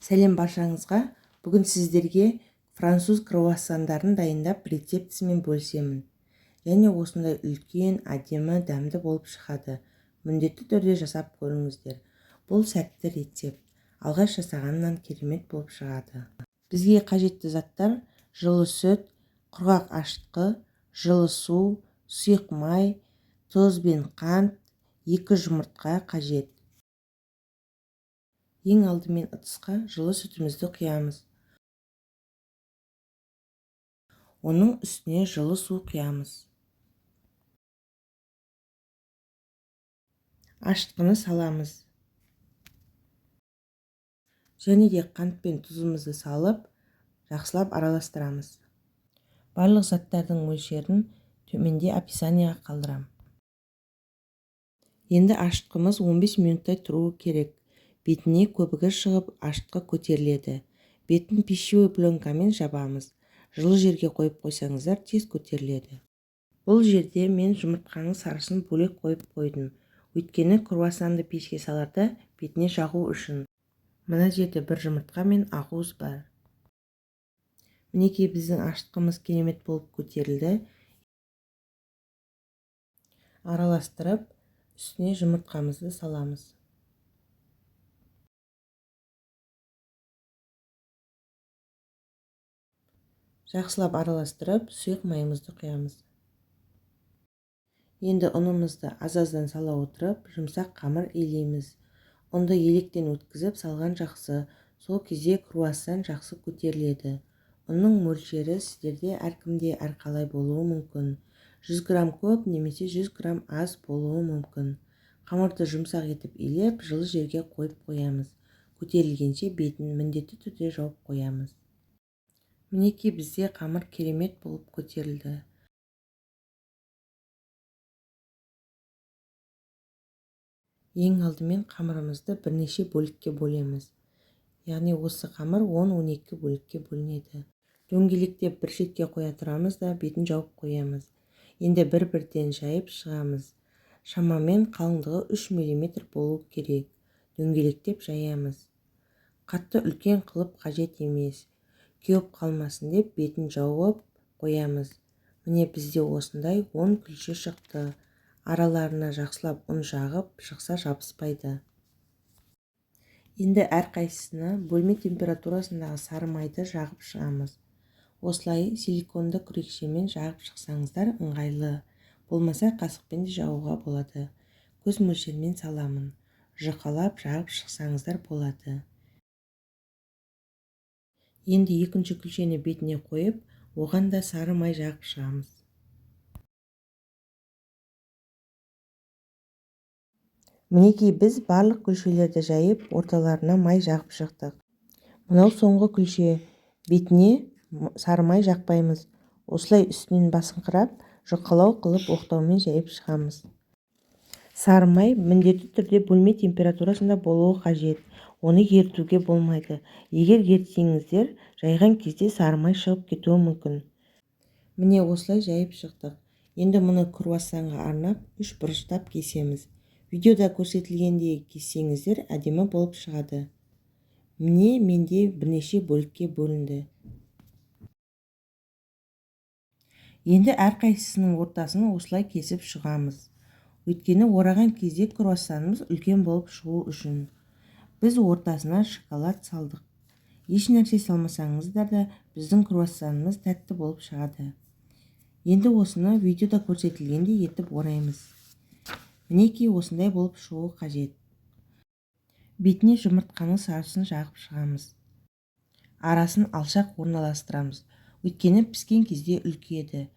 Сәлем баршаңызға. Бүгін сіздерге француз круассандарын дайындап рецептісімен бөлісемін. Және осындай үлкен, әдемі, дәмді болып шығады. Міндетті түрде жасап көріңіздер. Бұл сәтті рецепт. Алғаш жасағаннан керемет болып шығады. Бізге қажетті заттар: жылы сүт, құрғақ ашытқы, жылы су, сұйық май, тұз бен қант, 2 жұмыртқа қажет. Ең алдымен ыдысқа жылы сүтімізді құямыз. Оның үстіне жылы су құямыз. Ашытқыны саламыз. Және де қант пен тұзымызды салып, жақсылап араластырамыз. Барлық заттардың мөлшерін төменде описанияға қалдырам. Енді ашытқымыз 15 минуттай тұруы керек. Бетіне көбігі шығып, ашытқы көтеріледі. Бетін пищевой пленкамен жабамыз. Жылы жерге қойып қойсаңыздар, тез көтеріледі. Бұл жерде мен жұмыртқаның сарысын бөлек қойып қойдым. Өйткені круассанды пешке саларда бетіне жағу үшін. Мына жерде бір жұмыртқа мен ақуыз бар. Мінекей біздің ашытқымыз керемет болып көтерілді. Араластырып, үстіне жұмыртқамызды саламыз. Жақсылап араластырып, сұйық майымызды құямыз. Енді ұнымызды аз-аздан сала отырып, жұмсақ қамыр илейміз. Ұнды електен өткізіп салған жақсы. Сол кезде круассан жақсы көтеріледі. Ұнның мөлшері сіздерде әркімде әрқалай болуы мүмкін. 100 грамм көп немесе 100 грамм аз болуы мүмкін. Қамырды жұмсақ етіп илеп, жылы жерге қойып қоямыз. Көтерілгенше бетін міндетті түрде жауып қоямыз. Мінекей бізде қамыр керемет болып көтерілді. Ең алдымен қамырымызды бірнеше бөлікке бөлеміз. Яғни осы қамыр 10-12 бөлікке бөлінеді. Дөңгелектеп бір шетке қоя тұрамыз да бетін жауып қоямыз. Енді бір-бірден жайып шығамыз. Шамамен қалыңдығы 3 мм болу керек. Дөңгелектеп жаямыз. Қатты үлкен қылып қажет емес. Кеуіп қалмасын деп бетін жауып қоямыз. Міне бізде осындай 10 күлше шықты. Араларына жақсылап ұн жағып, шықса жабыспайды. Енді әрқайсысына бөлме температурасындағы сары майды жағып шығамыз. Осылай силиконды күрекшемен жағып шықсаңыздар ыңғайлы. Болмаса қасықпен де жағуға болады. Көз мөлшермен саламын. Жұқалап жағып шықсаңыздар болады. Енді екінші күлшені бетіне қойып, оған да сары май жағып шығамыз. Мінекей біз барлық күлшелерді жайып, орталарына май жағып шықтық. Мынау соңғы күлше. Бетіне сары май жақпаймыз. Осылай үстінен басыңқырап, жұқалау қылып оқтаумен жайып шығамыз. Сары май міндетті түрде бөлме температурасында болуы қажет. Оны ертуге болмайды. Егер ертсеңіздер, жайған кезде сары май шығып кетуі мүмкін. Міне осылай жайып шықтық. Енді мұны круассанға арнап 3 бұрыштап кесеміз. Видеода көрсетілгендей кессеңіздер әдемі болып шығады. Міне менде бірнеше бөлікке бөлінді. Енді әрқайсысының ортасын осылай кесіп шығамыз. Өйткені ораған кезде круассанымыз үлкен болып шығу үшін. Біз ортасына шоколад салдық. Еш нәрсе салмасаңыздар да біздің круассанымыз тәтті болып шығады. Енді осыны видеода көрсетілгендей етіп ораймыз. Мінекей осындай болып шығуы қажет. Бетіне жұмыртқаның сарысын жағып шығамыз. Арасын алшақ орналастырамыз. Өйткені піскен кезде үлкейеді.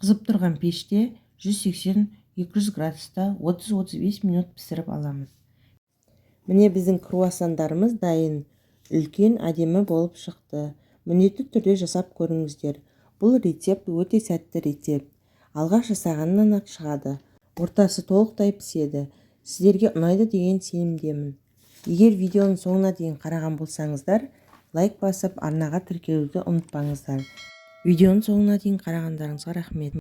Қызып тұрған пеште 180-200 градуста 30-35 минут пісіріп аламыз. Міне біздің круассандарымыз дайын. Үлкен, әдемі болып шықты. Міндетті түрде жасап көріңіздер. Бұл рецепт өте сәтті рецепт. Алғаш жасағаннан-ақ шығады. Ортасы толықтай піседі. Сіздерге ұнайды деген сенімдемін. Егер видеоның соңына дейін қараған болсаңыздар, лайк басып, арнаға тіркелуді ұмытпаңыздар. Видеоның соңына дейін қарағандарыңызға рахмет.